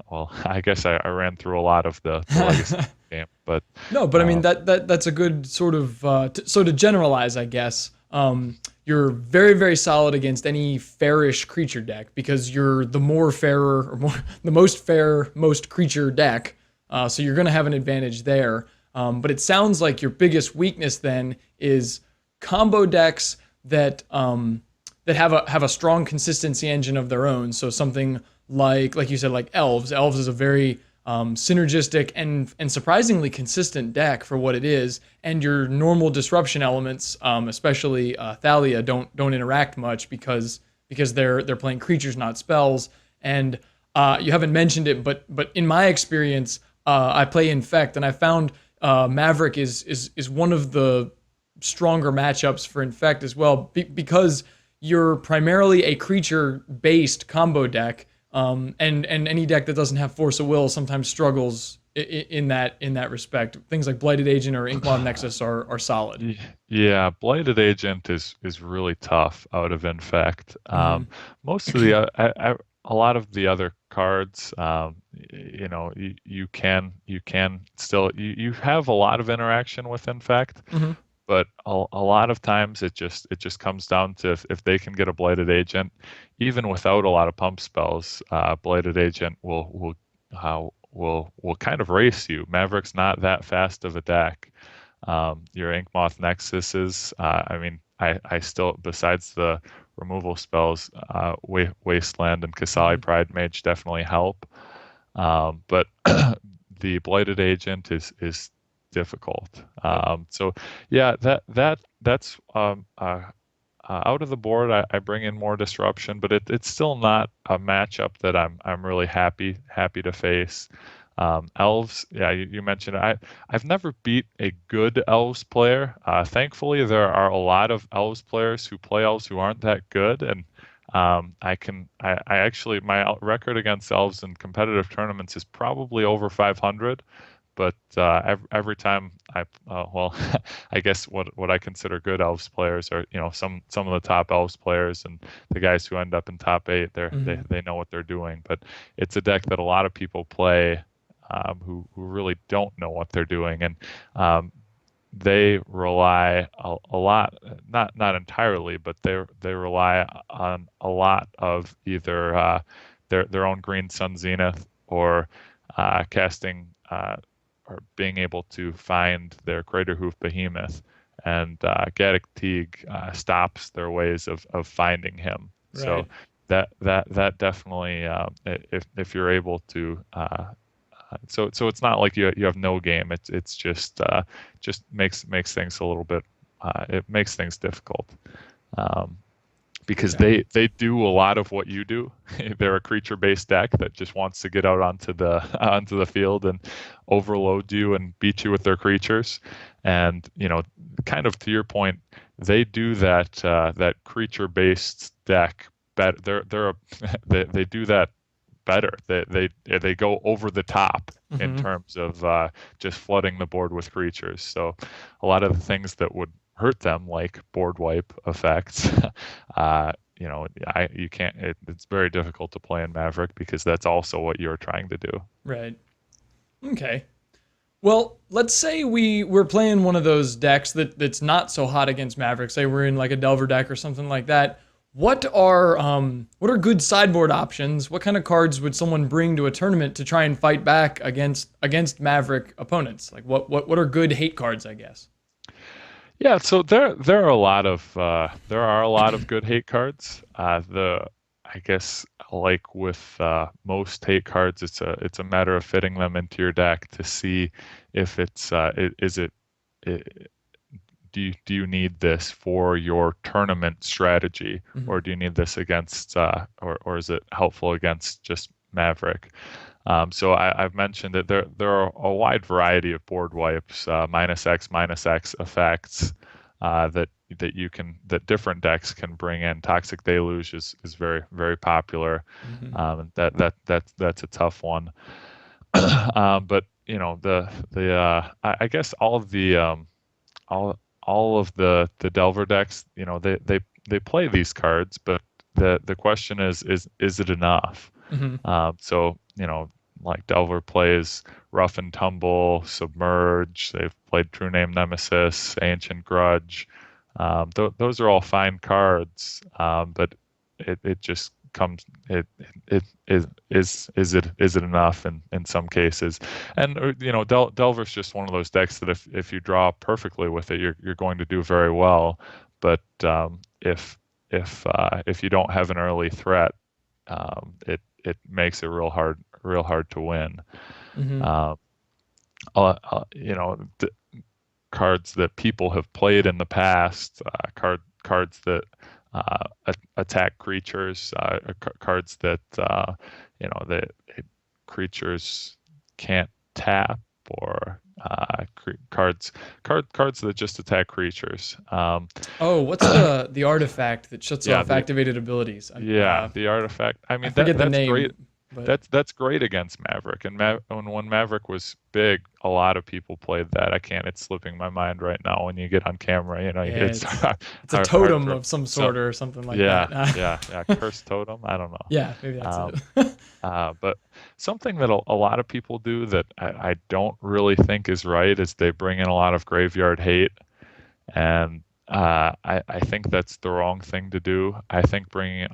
well, I guess I ran through a lot of the legacy game, but no, but I mean that's a good sort of so to generalize, I guess. You're very, very solid against any fairish creature deck because you're the more fairer or the most fair, most creature deck. So you're going to have an advantage there. But it sounds like your biggest weakness then is combo decks that have a strong consistency engine of their own. So something like you said, like Elves. Elves is a very synergistic and surprisingly consistent deck for what it is, and your normal disruption elements, especially Thalia, don't interact much because they're playing creatures, not spells. And you haven't mentioned it, but in my experience, I play Infect, and I found Maverick is one of the stronger matchups for Infect as well, because you're primarily a creature-based combo deck. And any deck that doesn't have Force of Will sometimes struggles in that respect. Things like Blighted Agent or Inkmoth Nexus are solid. Yeah, Blighted Agent is really tough out of Infect. Most of the a lot of the other cards, you can still you have a lot of interaction with Infect. But a lot of times it just comes down to if they can get a Blighted Agent, even without a lot of pump spells, Blighted Agent will kind of race you. Maverick's not that fast of a deck. Your Inkmoth Nexuses, I still, besides the removal spells, Wasteland and Kasali Pride Mage definitely help. But the Blighted Agent is difficult. So yeah, that's out of the board. I bring in more disruption, but it's still not a matchup that I'm really happy to face. Elves, yeah, you mentioned it. I've never beat a good Elves player. Thankfully, there are a lot of Elves players who play Elves who aren't that good, and I actually, my record against Elves in competitive tournaments is probably over 500. But every time I guess what I consider good Elves players are some of the top Elves players, and the guys who end up in top 8. They know what they're doing. But it's a deck that a lot of people play who really don't know what they're doing, and they rely a lot, not entirely, but they rely on a lot of either their own Green Sun Zenith or casting. Or being able to find their Craterhoof Behemoth, and Gaddock Teeg stops their ways of finding him. Right. So that definitely, if you're able to, so it's not like you have no game. It's just makes things a little bit. It makes things difficult. because Okay. they do a lot of what you do. They're a creature-based deck that just wants to get out onto the onto the field and overload you and beat you with their creatures. And kind of to your point, they do that that creature-based deck better. They do that better. They go over the top in Mm-hmm. terms of just flooding the board with creatures. So a lot of the things that would hurt them, like board wipe effects, you can't. It's very difficult to play in Maverick because that's also what you're trying to do. Right. Okay. Well, let's say we're playing one of those decks that's not so hot against Maverick. Say we're in like a Delver deck or something like that. What are good sideboard options? What kind of cards would someone bring to a tournament to try and fight back against Maverick opponents? Like what are good hate cards, I guess? Yeah, so there are a lot of good hate cards. I guess like with most hate cards, it's a matter of fitting them into your deck to see if is it, do you need this for your tournament strategy, Mm-hmm. or do you need this against or is it helpful against just Maverick? So I've mentioned that there are a wide variety of board wipes, -X effects that different decks can bring in. Toxic Deluge is very very popular. Mm-hmm. That's a tough one. But I guess all of the Delver decks, they play these cards, but the question is it enough? Mm-hmm. So like Delver plays Rough and Tumble, Submerge. They've played True Name Nemesis, Ancient Grudge. Those are all fine cards, but it just comes. It is it enough in some cases? And Delver's just one of those decks that if you draw perfectly with it, you're going to do very well. But if you don't have an early threat, it makes it real hard to win. Mm-hmm. Cards that people have played in the past, cards that attack creatures, cards that the creatures can't tap, or cards that just attack creatures. Oh, what's the artifact that shuts Yeah, off activated abilities? the artifact. I I mean, forget the that's name, great. but That's great against Maverick. And when Maverick was big, a lot of people played that. I can't. It's slipping my mind right now. When you get on camera, yeah, it's it's a hard totem for of some so sort or something like yeah, that. yeah. Cursed totem. I don't know. Yeah, maybe that's Um, it. but something that a lot of people do that I don't really think is right is they bring in a lot of graveyard hate, and I think that's the wrong thing to do. I think bringing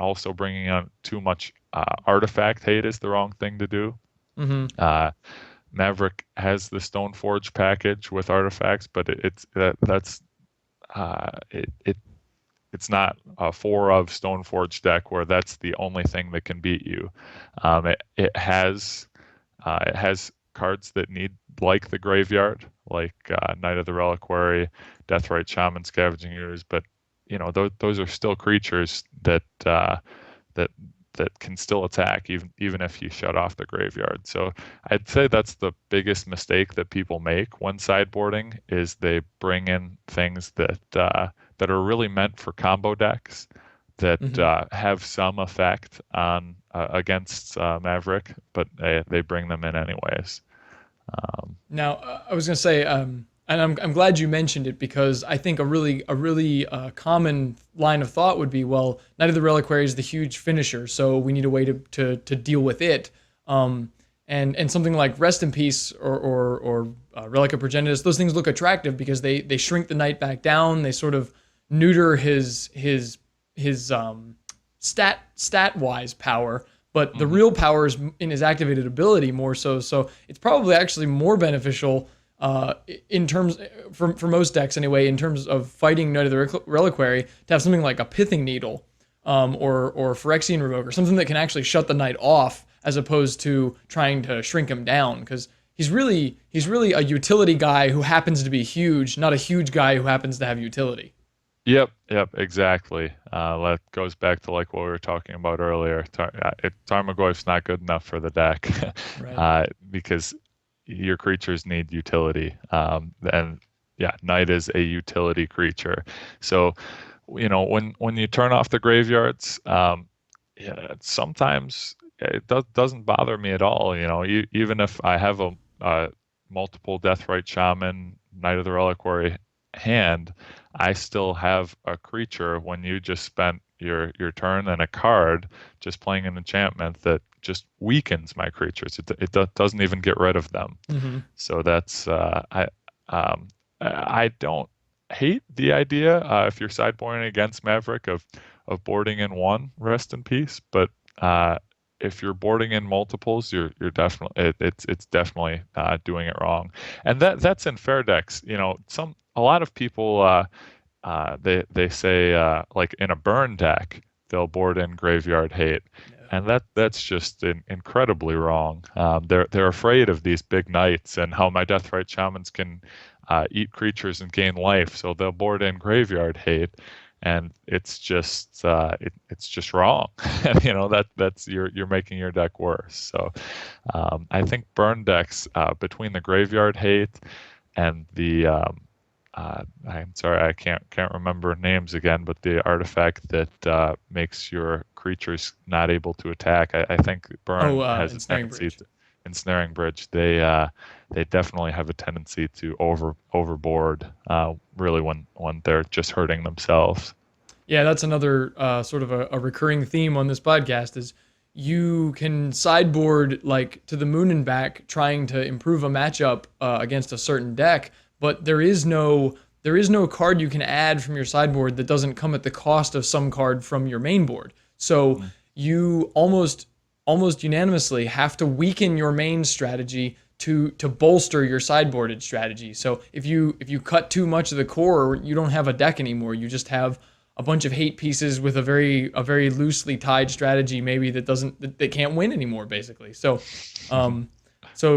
on too much artifact hate is the wrong thing to do. Mm-hmm. Maverick has the Stoneforge package with artifacts, but uh, it, it it's not a 4 of Stoneforge deck where that's the only thing that can beat you. It has cards that need, like the graveyard, like Knight of the Reliquary, Deathrite Shaman, Scavenging Ooze, but those are still creatures that that can still attack even if you shut off the graveyard. So I'd say that's the biggest mistake that people make when sideboarding, is they bring in things that are really meant for combo decks that Mm-hmm. have some effect on against Maverick, but they bring them in anyways. Now, I was gonna say, and I'm glad you mentioned it, because I think a really common line of thought would be, well, Knight of the Reliquary is the huge finisher, so we need a way to deal with it. And something like Rest in Peace or Relic of Progenitus, those things look attractive because they shrink the knight back down. They sort of neuter his stat wise power, but the real power is in his activated ability more so. So it's probably actually more beneficial in terms for most decks anyway, in terms of fighting Knight of the Reliquary, to have something like a Pithing Needle or Phyrexian Revoker, something that can actually shut the knight off, as opposed to trying to shrink him down, because he's really a utility guy who happens to be huge, not a huge guy who happens to have utility. Yep, exactly. That goes back to like what we were talking about earlier. Tarmogoyf's not good enough for the deck Right. because your creatures need utility. And yeah, Knight is a utility creature. So, when you turn off the graveyards, yeah, sometimes it doesn't bother me at all. Even if I have a multiple Deathrite Shaman, Knight of the Reliquary hand, I still have a creature when you just spent your turn and a card just playing an enchantment that just weakens my creatures. It doesn't even get rid of them. Hmm. So that's I don't hate the idea if you're sideboarding against Maverick of boarding in one, rest in peace. But if you're boarding in multiples, you're definitely it's definitely doing it wrong. And that's in fair decks. A lot of people they say like in a burn deck they'll board in graveyard hate. No. And that's just incredibly wrong. They're afraid of these big knights and how my Deathrite Shamans can eat creatures and gain life, so they'll board in graveyard hate, and it's just it's just wrong. That's you're making your deck worse. So I think burn decks between the graveyard hate and the I'm sorry, I can't remember names again, but the artifact that makes your creatures not able to attack. I think Oh, burn has a ensnaring tendency bridge. to ensnaring bridge. They definitely have a tendency to overboard really when they're just hurting themselves. Yeah, that's another sort of a recurring theme on this podcast is you can sideboard like to the moon and back trying to improve a matchup against a certain deck, but there is no card you can add from your sideboard that doesn't come at the cost of some card from your main board. So Mm. you almost unanimously have to weaken your main strategy to bolster your sideboarded strategy. So if you cut too much of the core, you don't have a deck anymore. You just have a bunch of hate pieces with a very loosely tied strategy maybe that can't win anymore basically. So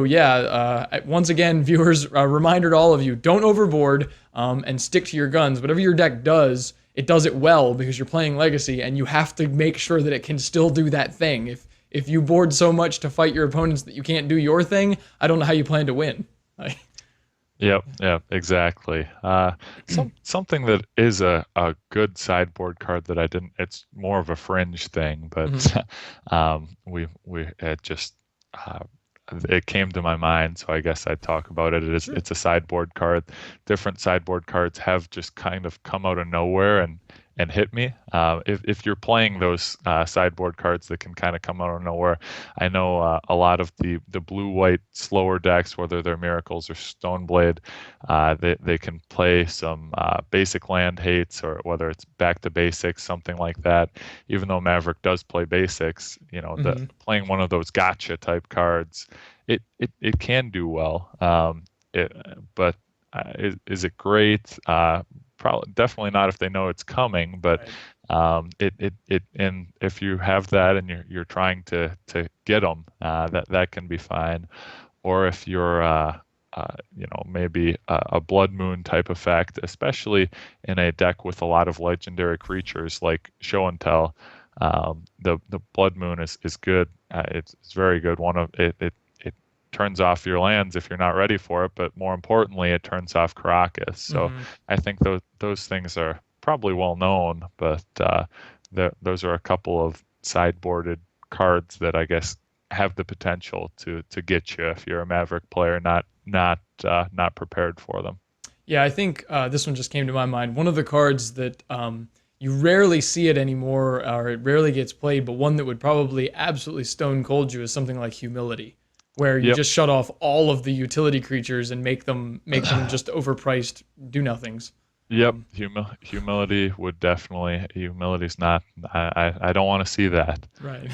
yeah, once again, viewers, a reminder to all of you: don't overboard and stick to your guns. Whatever your deck does, it does it well because you're playing Legacy, and you have to make sure that it can still do that thing. If you board so much to fight your opponents that you can't do your thing, I don't know how you plan to win. Yep, exactly. Something that is a good sideboard card that I didn't. It's more of a fringe thing, Mhm. but we it just uh, it came to my mind, so I guess I'd talk about it. Sure. It's a sideboard card. Different sideboard cards have just kind of come out of nowhere and hit me. If you're playing those sideboard cards that can kind of come out of nowhere, I know a lot of the blue-white slower decks, whether they're Miracles or Stoneblade, they can play some basic land hates, or whether it's back to basics, something like that. Even though Maverick does play basics, Mhm. playing one of those gotcha type cards, it can do well. But is it great? Probably definitely not if they know it's coming, but Right. and if you have that and you're trying to get them, that can be fine. Or if you're maybe a blood moon type effect, especially in a deck with a lot of legendary creatures like show and tell, the blood moon is good. It's very good. It turns off your lands if you're not ready for it, but more importantly, it turns off Caracas. So Mhm. I think those things are probably well known, but those are a couple of sideboarded cards that I guess have the potential to get you if you're a Maverick player, not prepared for them. Yeah, I think this one just came to my mind. One of the cards that you rarely see it anymore, or it rarely gets played, but one that would probably absolutely stone cold you is something like Humility, where you Yep. just shut off all of the utility creatures and make them just overpriced do nothings. Yep, humility's not. I don't want to see that. Right.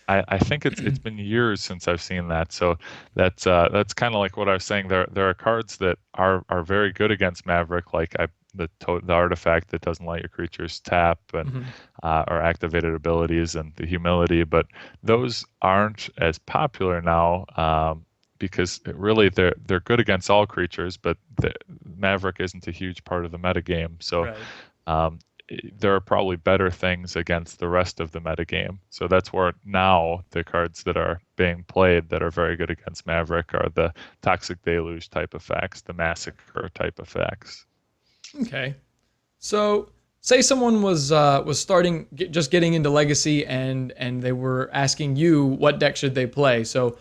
I think it's been years since I've seen that. So that's kind of like what I was saying. There are cards that are very good against Maverick, like the artifact that doesn't let your creatures tap and Mhm. or activated abilities, and the humility, but those aren't as popular now. Because really they're good against all creatures, but Maverick isn't a huge part of the metagame. So Right. um, there are probably better things against the rest of the metagame. So that's where now the cards that are being played that are very good against Maverick are the Toxic Deluge type effects, the Massacre type effects. Okay. So say someone was starting just getting into Legacy and they were asking you what deck should they play. So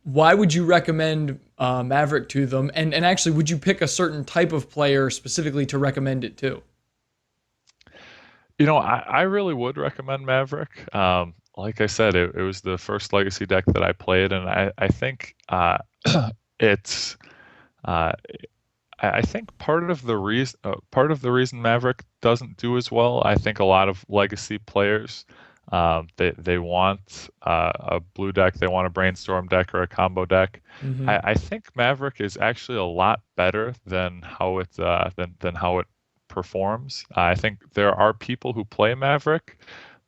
why would you recommend Maverick to them? And actually, would you pick a certain type of player specifically to recommend it to? I really would recommend Maverick. Like I said, it was the first Legacy deck that I played, and I think it's uh, I think part of the reason Maverick doesn't do as well. I think a lot of Legacy players they want a blue deck, they want a brainstorm deck or a combo deck. Mm-hmm. I think Maverick is actually a lot better than how than how it performs. I think there are people who play Maverick,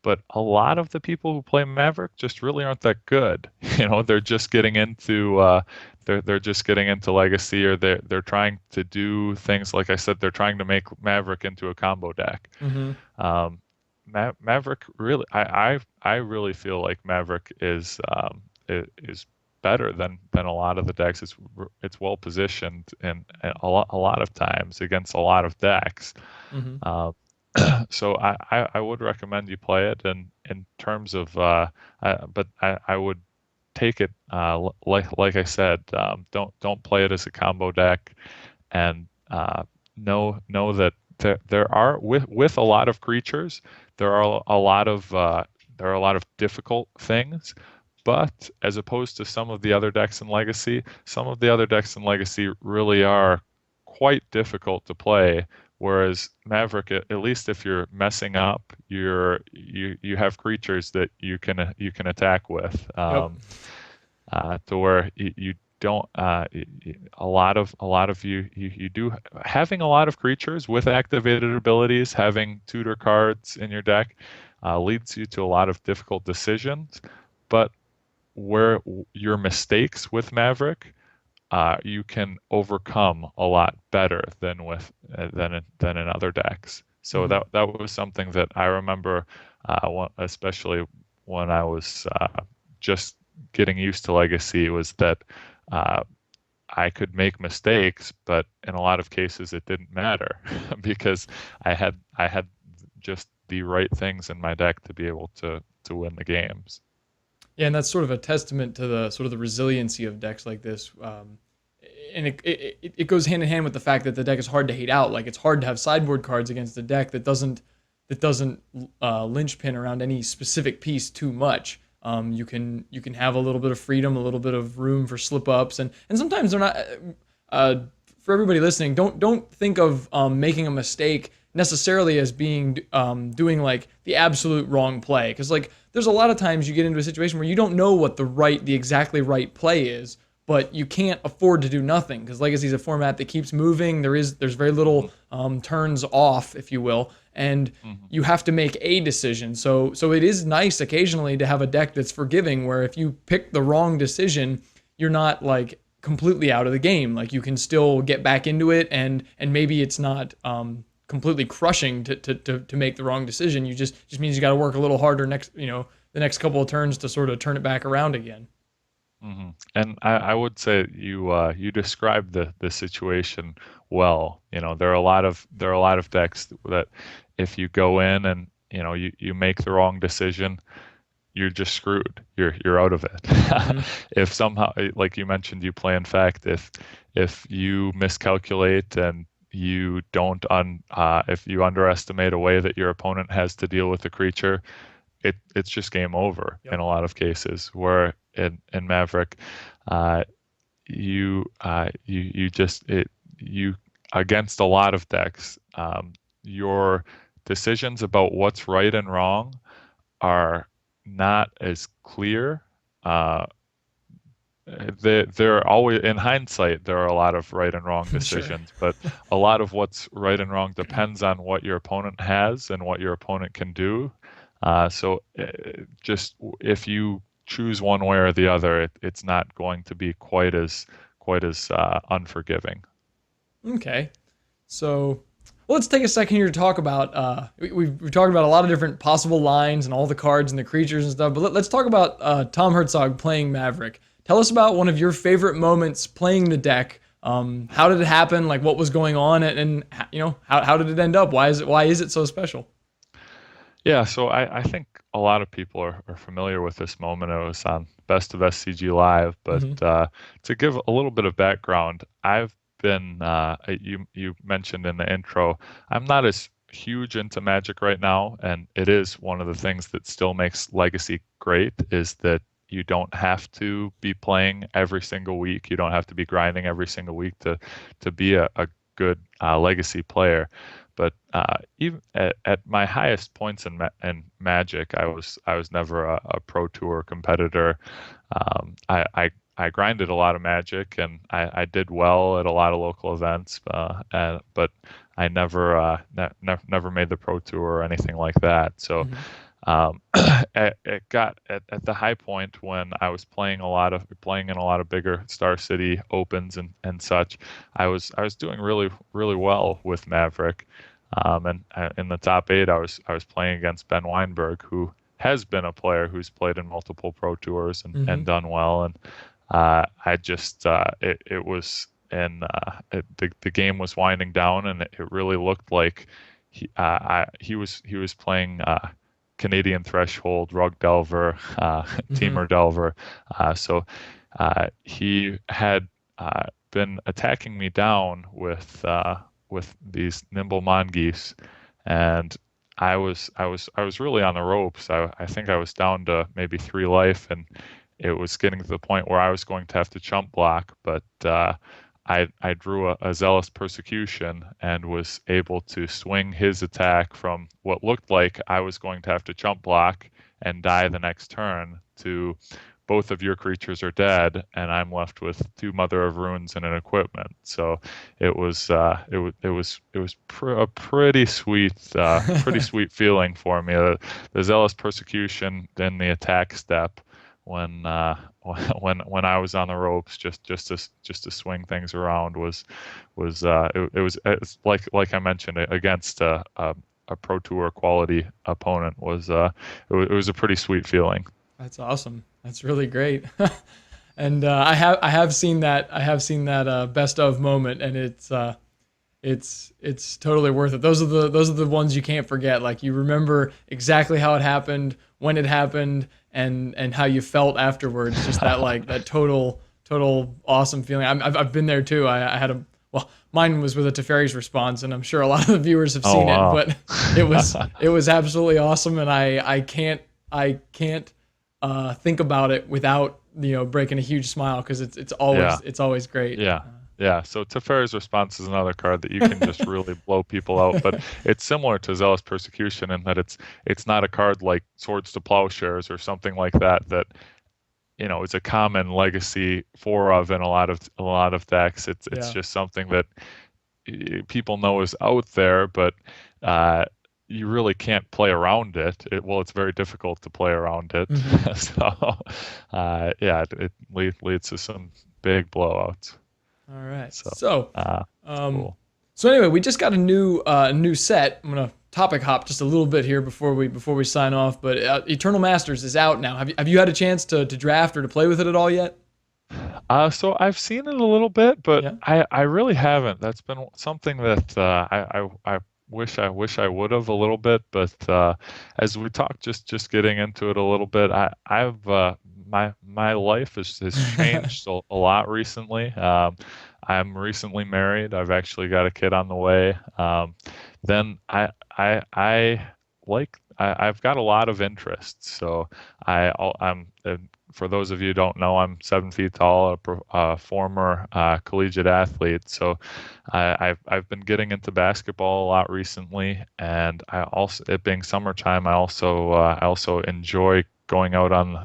but a lot of the people who play Maverick just really aren't that good. They're just getting into they're just getting into Legacy, or they're trying to do things like I said. They're trying to make Maverick into a combo deck. Mm-hmm. Maverick really, I really feel like Maverick is better than a lot of the decks. It's well positioned and a lot of times against a lot of decks. Mm-hmm. So I would recommend you play it. And in terms of, but I would take it like I said, don't play it as a combo deck, and know that there are with a lot of creatures, there are a lot of difficult things. But as opposed to some of the other decks in Legacy, some of the other decks in Legacy really are quite difficult to play. Whereas Maverick, at least if you're messing up, you have creatures that you can attack with, Yep. to where you don't a lot of you do having a lot of creatures with activated abilities, having tutor cards in your deck leads you to a lot of difficult decisions. But where your mistakes with Maverick, you can overcome a lot better than than in other decks. So Mm-hmm. that was something that I remember, especially when I was just getting used to Legacy, was that I could make mistakes, but in a lot of cases it didn't matter because I had just the right things in my deck to be able to win the games. Yeah, and that's sort of a testament to the sort of the resiliency of decks like this. And it goes hand in hand with the fact that the deck is hard to hate out. Like it's hard to have sideboard cards against a deck that doesn't linchpin around any specific piece too much. You can have a little bit of freedom, a little bit of room for slip ups, and sometimes they're not. For everybody listening, don't think of making a mistake necessarily as being doing like the absolute wrong play, because like there's a lot of times you get into a situation where you don't know what the exactly right play is, but you can't afford to do nothing because Legacy is a format that keeps moving. There's very little turns off, if you will, and you have to make a decision. So it is nice occasionally to have a deck that's forgiving, where if you pick the wrong decision, you're not like completely out of the game. Like you can still get back into it, and maybe it's not completely crushing to make the wrong decision. You just means you got to work a little harder the next couple of turns to sort of turn it back around again. Mm-hmm. And I would say you described the situation well. There are a lot of decks that if you go in and you make the wrong decision, you're just screwed. You're out of it. Mm-hmm. If somehow, like you mentioned, you play in fact, if you miscalculate and you don't if you underestimate a way that your opponent has to deal with the creature, it's just game over. Yep. In a lot of cases. Where in Maverick, you against a lot of decks, your decisions about what's right and wrong are not as clear. There are always, in hindsight, there are a lot of right and wrong decisions, Sure. but a lot of what's right and wrong depends on what your opponent has and what your opponent can do. So just if you choose one way or the other, it's not going to be quite as unforgiving. Okay. So, Well, let's take a second here to talk about. We've talked about a lot of different possible lines and all the cards and the creatures and stuff. But let's talk about Tom Herzog playing Maverick. Tell us about one of your favorite moments playing the deck. How did it happen? Like, what was going on, and how did it end up? Why is it so special? Yeah, so I think a lot of people are familiar with this moment. It was on Best of SCG Live, but Hmm. to give a little bit of background, I've been you mentioned in the intro, I'm not as huge into Magic right now, and it is one of the things that still makes Legacy great is that you don't have to be playing every single week. You don't have to be grinding every single week to be a good Legacy player. But even at my highest points in Magic, I was never a Pro Tour competitor. I grinded a lot of Magic, and I did well at a lot of local events, but I never made the Pro Tour or anything like that. So Hmm. it got at the high point when I was playing in a lot of bigger Star City Opens and such. I was doing really well with Maverick, and in the top eight, I was playing against Ben Weinberg, who has been a player who's played in multiple Pro Tours Hmm. and done well. And I just it was and the game was winding down, and it really looked like he was playing Canadian Threshold, Rug Delver, Hmm. Teamer Delver. He had been attacking me down with these nimble mongoose, and I was really on the ropes. I think I was down to maybe 3 life, and it was getting to the point where I was going to have to chump block, but I drew a zealous persecution and was able to swing his attack from what looked like I was going to have to chump block and die the next turn to both of your creatures are dead, and I'm left with 2 Mother of Runes and an equipment. So it was a pretty sweet feeling for me. The zealous persecution, then the attack step when when I was on the ropes, just to swing things around it's like I mentioned against a Pro Tour quality opponent it was a pretty sweet feeling. That's awesome. That's really great. And I have seen that best of moment, and it's totally worth it. Those are the ones you can't forget. Like, you remember exactly how it happened, when it happened, and how you felt afterwards. Just that, like, that total awesome feeling. I've been there too. I had a, well, mine was with a Teferi's response, and I'm sure a lot of the viewers have Oh seen it. wow. But it was absolutely awesome, and I can't think about it without breaking a huge smile, because it's Yeah. always great. Yeah. Yeah. So Teferi's Response is another card that you can just really blow people out, but it's similar to Zealous Persecution in that it's not a card like Swords to Plowshares or something like that is a common legacy four of in a lot of decks. It's Yeah. just something that people know is out there, but uh, you really can't play around it. Well, it's very difficult to play around it. Hmm. So, yeah, it leads to some big blowouts. All right. So, So, it's um, cool. so anyway, we just got a new set. I'm gonna topic hop just a little bit here before we sign off. But Eternal Masters is out now. Have you had a chance to draft or to play with it at all yet? So I've seen it a little bit, but Yeah. I really haven't. That's been something that I wish I would have a little bit. But as we talked, just getting into it a little bit, I've my life has changed a lot recently. I'm recently married. I've actually got a kid on the way. Then I like I've got a lot of interests. So I'm for those of you who don't know, I'm 7 feet tall, a former collegiate athlete. So I've been getting into basketball a lot recently, and it being summertime, I also enjoy going out and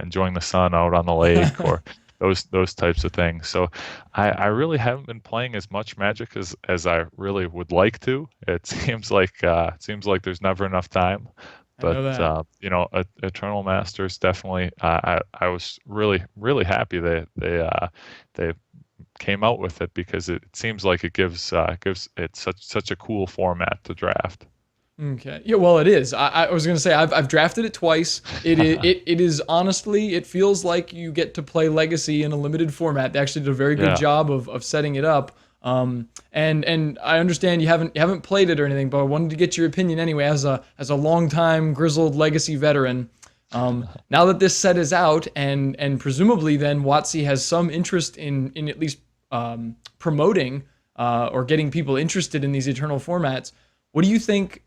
enjoying the sun out on the lake or those types of things. So I really haven't been playing as much Magic as I really would like to. It seems like there's never enough time. I But know that. Eternal Masters definitely. I was really happy they came out with it, because it seems like it gives it such a cool format to draft. Okay. Yeah, well, it is. I was gonna say I've drafted it twice. It is honestly, it feels like you get to play Legacy in a limited format. They actually did a very good Yeah. job of setting it up. And I understand you haven't played it or anything, but I wanted to get your opinion anyway as a longtime grizzled Legacy veteran. Now that this set is out, and presumably then WotC has some interest in at least promoting or getting people interested in these Eternal formats. What do you think,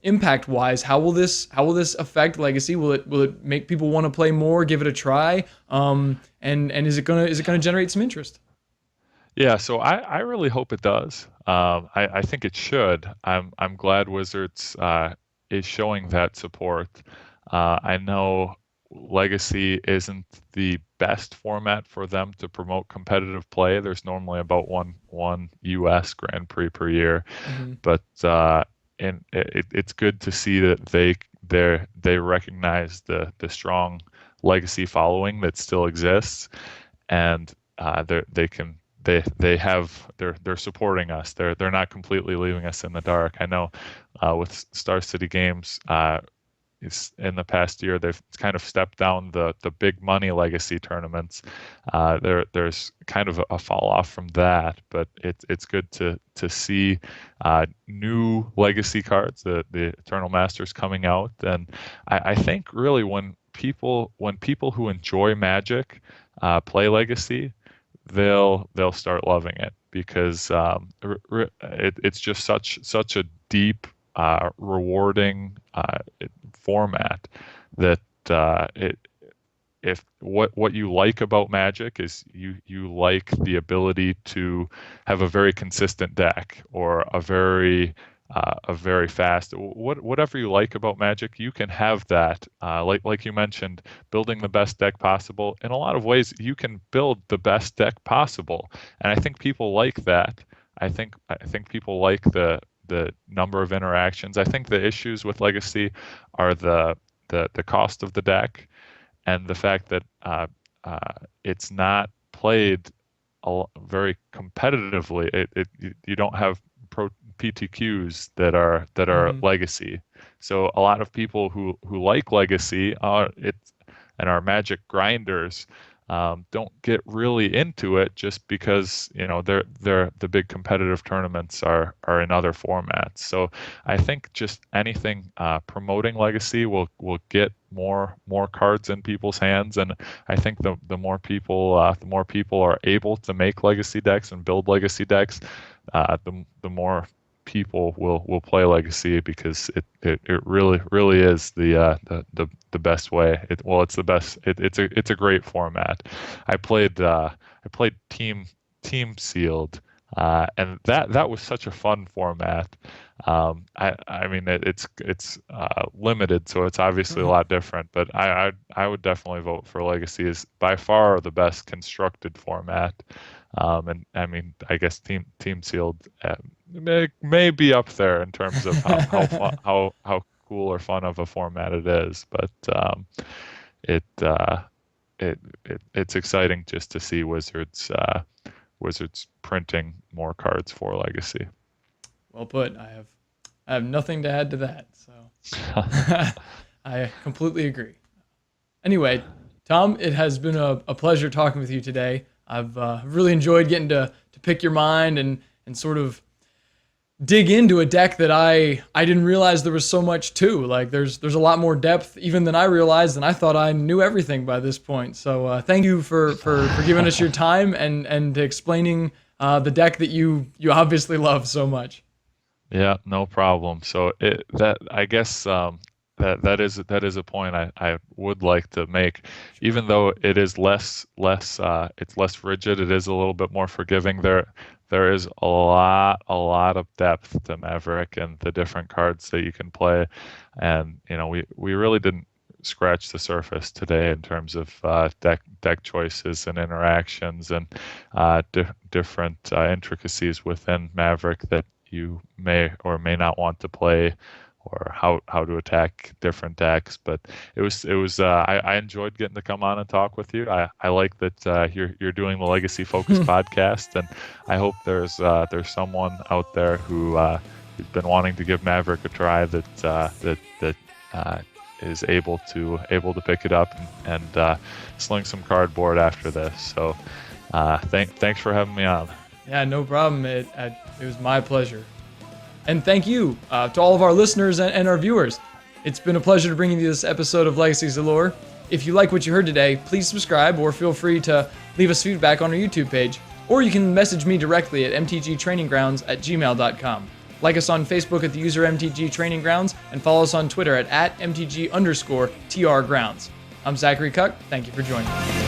impact-wise? How will this affect Legacy? Will it make people want to play more, give it a try? And is it gonna generate some interest? Yeah, so I really hope it does. I think it should. I'm glad Wizards is showing that support. I know Legacy isn't the best format for them to promote competitive play. There's normally about one US Grand Prix per year, Mm-hmm. but and it's good to see that they recognize the strong Legacy following that still exists, and they're supporting us. They're not completely leaving us in the dark. I know with Star City Games, in the past year they've kind of stepped down the big money Legacy tournaments. There's kind of a fall off from that, but it's good to see new Legacy cards, the Eternal Masters coming out. And I think really when people who enjoy Magic play Legacy, they'll start loving it, because it's just such a deep, rewarding format that if what you like about Magic is you like the ability to have a very consistent deck, or a very fast, whatever you like about Magic, you can have that. Like you mentioned, building the best deck possible. In a lot of ways, you can build the best deck possible, and I think people like that. I think people like the number of interactions. I think the issues with Legacy are the cost of the deck, and the fact that it's not played very competitively. You don't have PTQs that are Mm-hmm. Legacy. So a lot of people who like Legacy and are Magic grinders, don't get really into it, just because the big competitive tournaments are in other formats. So I think just anything promoting Legacy will get more cards in people's hands, and I think the more people are able to make Legacy decks and build Legacy decks, the more people will play Legacy, because it really is the best way. It's the best. It's a great format. I played team sealed, and that was such a fun format. I mean it's limited, so it's obviously a lot different. But I would definitely vote for Legacy as by far the best constructed format. And I mean, I guess team sealed may be up there in terms of how cool or fun of a format it is. But it, it's exciting just to see Wizards printing more cards for Legacy. Well put. I have nothing to add to that. So I completely agree. Anyway, Tom, it has been a pleasure talking with you today. I've really enjoyed getting to pick your mind and sort of dig into a deck that I didn't realize there was so much to. Like there's a lot more depth even than I realized, and I thought I knew everything by this point. So thank you for giving us your time and explaining the deck that you obviously love so much. Yeah, no problem. So I guess that is a point I would like to make. Even though it is it's less rigid, it is a little bit more forgiving. There is a lot of depth to Maverick and the different cards that you can play, and we really didn't scratch the surface today in terms of deck choices and interactions and different intricacies within Maverick that you may or may not want to play or how to attack different decks. But I enjoyed getting to come on and talk with you. I like that you're doing the legacy focused podcast, and I hope there's someone out there who's been wanting to give Maverick a try that is able to pick it up and sling some cardboard after this. So thanks for having me on. Yeah, no problem. It was my pleasure. And thank you to all of our listeners and our viewers. It's been a pleasure to bring you this episode of Legacies Allure. If you like what you heard today, please subscribe or feel free to leave us feedback on our YouTube page. Or you can message me directly at mtgtraininggrounds@gmail.com. Like us on Facebook at the user MTG Training Grounds, and follow us on Twitter at @MTG_TR Grounds. I'm Zachary Cuck. Thank you for joining me.